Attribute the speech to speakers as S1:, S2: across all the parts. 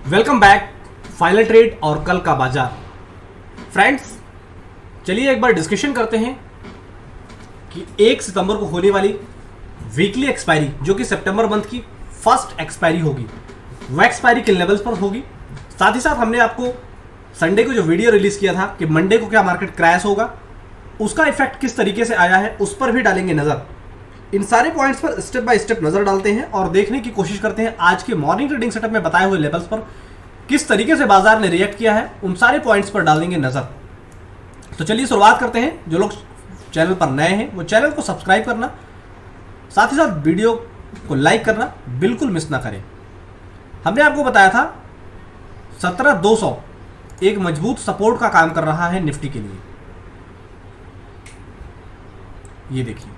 S1: Welcome back. Final trade और कल का बाजार। फ्रेंड्स, चलिए एक बार डिस्कशन करते हैं कि 1 सितंबर को होने वाली वीकली एक्सपायरी जो कि सितंबर मंथ की फर्स्ट एक्सपायरी होगी, वह एक्सपायरी किन लेवल्स पर होगी। साथ ही साथ हमने आपको संडे को जो वीडियो रिलीज किया था कि मंडे को क्या मार्केट क्रैश होगा, उसका इफेक्ट किस तरीके से आया है, उस पर भी डालेंगे नजर। इन सारे पॉइंट्स पर स्टेप बाय स्टेप नजर डालते हैं और देखने की कोशिश करते हैं आज के मॉर्निंग ट्रेडिंग सेटअप में बताए हुए लेवल्स पर किस तरीके से बाजार ने रिएक्ट किया है। उन सारे पॉइंट्स पर डाल देंगे नजर। तो चलिए शुरुआत करते हैं। जो लोग चैनल पर नए हैं वो चैनल को सब्सक्राइब करना, साथ ही साथ वीडियो को लाइक करना बिल्कुल मिस ना करें। हमने आपको बताया था 17,200 एक मजबूत सपोर्ट का काम कर रहा है निफ्टी के लिए। ये देखिए,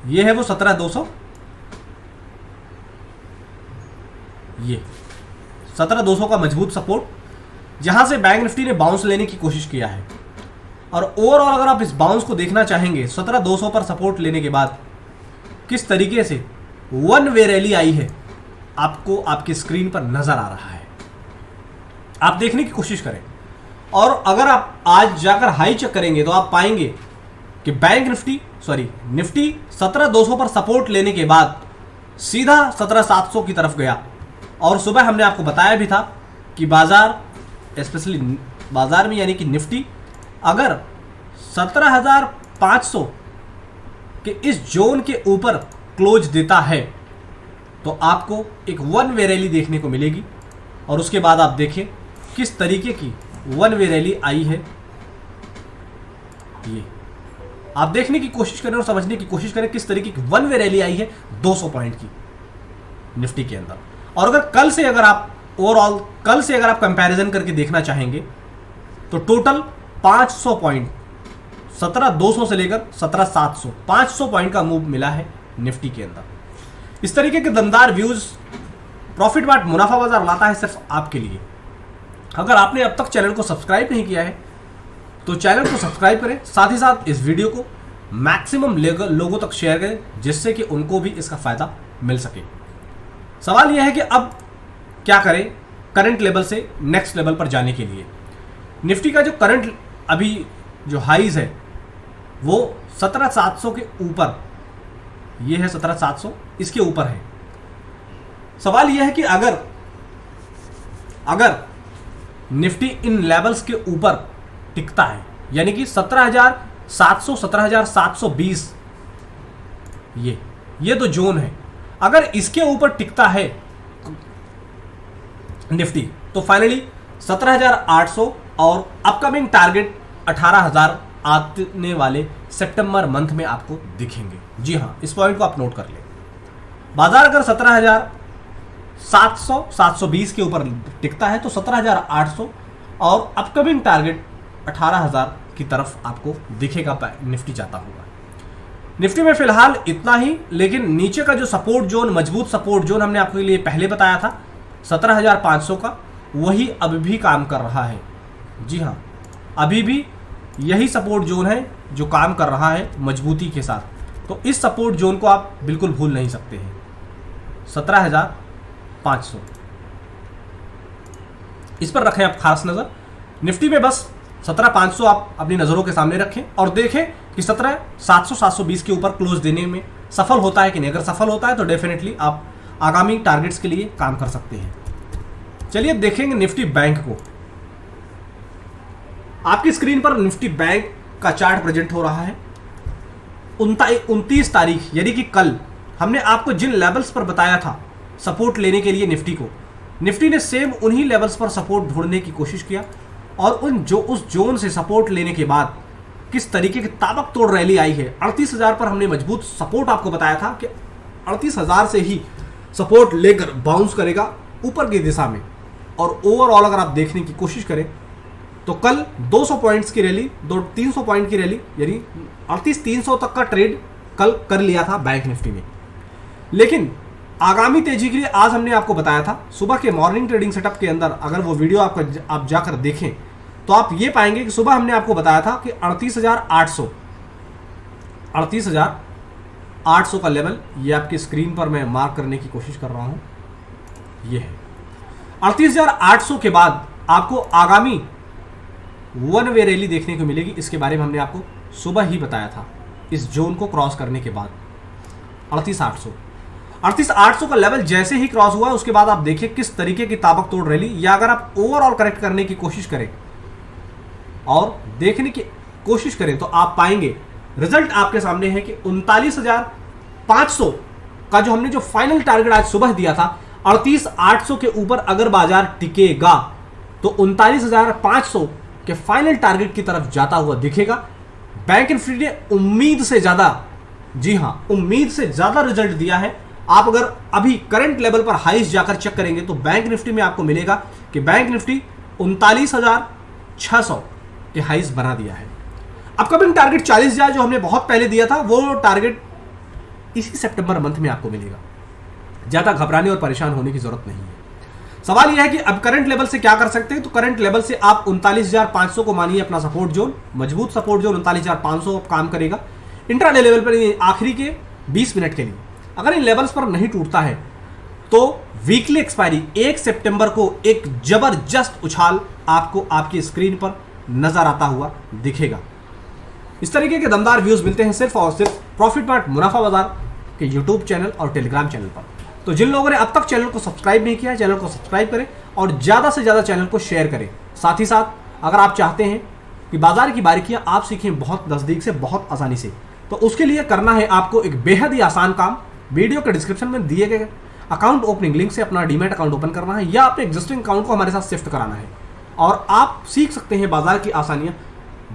S1: ये है वो 17,200। ये 17,200 का मजबूत सपोर्ट, जहां से बैंक निफ्टी ने बाउंस लेने की कोशिश किया है। और ओवरऑल अगर आप इस बाउंस को देखना चाहेंगे, 17,200 पर सपोर्ट लेने के बाद किस तरीके से वन वे रैली आई है, आपको आपकी स्क्रीन पर नजर आ रहा है। आप देखने की कोशिश करें और अगर आप आज जाकर हाई चेक करेंगे तो आप पाएंगे कि बैंक निफ्टी 17,200 पर सपोर्ट लेने के बाद सीधा 17,700 की तरफ गया। और सुबह हमने आपको बताया भी था कि बाजार, स्पेशली बाजार में यानी कि निफ्टी, अगर 17,500 के इस जोन के ऊपर क्लोज देता है तो आपको एक वन वे रैली देखने को मिलेगी। और उसके बाद आप देखें किस तरीके की वन वे रैली आई है। ये आप देखने की कोशिश करें और समझने की कोशिश करें किस तरीके की वन वे रैली आई है 200 पॉइंट की निफ्टी के अंदर। और अगर कल से अगर आप कंपैरिजन करके देखना चाहेंगे तो टोटल 500 पॉइंट, 17,200 से लेकर 17,700, 500 पॉइंट का मूव मिला है निफ्टी के अंदर। इस तरीके के दमदार व्यूज प्रॉफिट बाट मुनाफा बाजार लाता है सिर्फ आपके लिए। अगर आपने अब तक चैनल को सब्सक्राइब नहीं किया है तो चैनल को सब्सक्राइब करें, साथ ही साथ इस वीडियो को मैक्सिमम लोगों तक शेयर करें जिससे कि उनको भी इसका फायदा मिल सके। सवाल यह है कि अब क्या करें करंट लेवल से नेक्स्ट लेवल पर जाने के लिए। निफ्टी का जो करंट अभी जो हाईज है वो 17,700 के ऊपर, ये है 17,700, इसके ऊपर है। सवाल यह है कि अगर निफ्टी इन लेवल्स के ऊपर टिकता है, यानी कि 17,700, 17,720, ये तो जोन है, अगर इसके ऊपर टिकता है निफ्टी तो फाइनली 17,800 और अपकमिंग टारगेट 18,000 आने वाले सितंबर मंथ में आपको दिखेंगे। जी हां, इस पॉइंट को आप नोट कर लें। बाजार अगर 17,700, 720 के ऊपर टिकता है तो 17,800 और अपकमिंग टारगेट 18,000 की तरफ आपको दिखेगा निफ्टी जाता हुआ। निफ्टी में फिलहाल इतना ही, लेकिन नीचे का जो सपोर्ट जोन, मजबूत सपोर्ट जोन हमने आपके लिए पहले बताया था 17,500 का, वही अब भी काम कर रहा है। जी हाँ, अभी भी यही सपोर्ट जोन है जो काम कर रहा है मजबूती के साथ। तो इस सपोर्ट जोन को आप बिल्कुल भूल नहीं सकते हैं, 17,500। इस पर रखें आप खास नजर। निफ्टी में बस 17,500 आप अपनी नजरों के सामने रखें और देखें कि 17,700, 720 के ऊपर क्लोज देने में सफल होता है कि नहीं। अगर सफल होता है तो डेफिनेटली आप आगामी टारगेट्स के लिए काम कर सकते हैं। चलिए देखेंगे निफ्टी बैंक को। आपकी स्क्रीन पर निफ्टी बैंक का चार्ट प्रेजेंट हो रहा है। 29 तारीख यानी कि कल हमने आपको जिन लेवल्स पर बताया था सपोर्ट लेने के लिए निफ्टी ने सेम उन्हीं लेवल्स पर सपोर्ट ढूंढने की कोशिश किया और उस जोन से सपोर्ट लेने के बाद किस तरीके की ताबकतोड़ रैली आई है। 38,000 पर हमने मजबूत सपोर्ट आपको बताया था कि 38,000 से ही सपोर्ट लेकर बाउंस करेगा ऊपर की दिशा में। और ओवरऑल अगर आप देखने की कोशिश करें तो कल 200 पॉइंट्स की रैली, 300 पॉइंट की रैली, यानी 38,300 तक का ट्रेड कल कर लिया था बैंक निफ्टी ने। लेकिन आगामी तेजी के लिए आज हमने आपको बताया था सुबह के मॉर्निंग ट्रेडिंग सेटअप के अंदर, अगर वो वीडियो आप जाकर देखें तो आप ये पाएंगे कि सुबह हमने आपको बताया था कि 38,800 का लेवल, ये आपकी स्क्रीन पर मैं मार्क करने की कोशिश कर रहा हूं, ये है। 38,800 के बाद आपको आगामी वन वे रैली देखने को मिलेगी। इसके बारे में हमने आपको सुबह ही बताया था। इस जोन को क्रॉस करने के बाद 38,800 का लेवल जैसे ही क्रॉस हुआ उसके बाद आप देखिए किस तरीके की ताबड़तोड़ रैली, या अगर आप ओवरऑल करेक्ट करने की कोशिश करें और देखने की कोशिश करें तो आप पाएंगे रिजल्ट आपके सामने है कि 39,500 का जो हमने जो फाइनल टारगेट आज सुबह दिया था, 38,800 के ऊपर अगर बाजार टिकेगा तो 39,500 के फाइनल टारगेट की तरफ जाता हुआ दिखेगा। बैंक निफ्टी ने उम्मीद से ज्यादा, जी हां, उम्मीद से ज्यादा रिजल्ट दिया है। आप अगर अभी करंट लेवल पर हाईस्ट जाकर चेक करेंगे तो बैंक निफ्टी में आपको मिलेगा कि बैंक निफ्टी 39,600 के हाईस्ट बना दिया है। अपकमिंग टारगेट 40,000 जो हमने बहुत पहले दिया था वो टारगेट इसी सितंबर मंथ में आपको मिलेगा। ज्यादा घबराने और परेशान होने की जरूरत नहीं है। सवाल यह है कि अब करंट लेवल से क्या कर सकते हैं, तो करंट लेवल से आप 39,500 को मानिए अपना सपोर्ट जोन, मजबूत सपोर्ट जोन 39,500 काम करेगा। इंट्राडे लेवल पर आखिरी के 20 मिनट के लिए अगर इन लेवल्स पर नहीं टूटता है तो वीकली एक्सपायरी 1 सितंबर को एक जबरदस्त उछाल आपको आपकी स्क्रीन पर नजर आता हुआ दिखेगा। इस तरीके के दमदार व्यूज मिलते हैं सिर्फ और सिर्फ प्रॉफिट पार्ट मुनाफा बाजार के यूट्यूब चैनल और टेलीग्राम चैनल पर। तो जिन लोगों ने अब तक चैनल को सब्सक्राइब नहीं किया है, चैनल को सब्सक्राइब करें और ज्यादा से ज्यादा चैनल को शेयर करें। साथ ही साथ अगर आप चाहते हैं कि बाजार की बारीकियां आप सीखें बहुत नजदीक से, बहुत आसानी से, तो उसके लिए करना है आपको एक बेहद ही आसान काम। वीडियो के डिस्क्रिप्शन में दिए गए अकाउंट ओपनिंग लिंक से अपना डीमैट अकाउंट ओपन करना है या अपने एग्जिस्टिंग अकाउंट को हमारे साथ शिफ्ट कराना है और आप सीख सकते हैं बाजार की आसानियां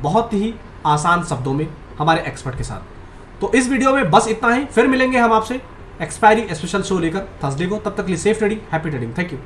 S1: बहुत ही आसान शब्दों में हमारे एक्सपर्ट के साथ। तो इस वीडियो में बस इतना ही, फिर मिलेंगे हम आपसे एक्सपायरी स्पेशल शो लेकर थर्सडे को। तब तक के लिए safe trading, happy trading, thank you.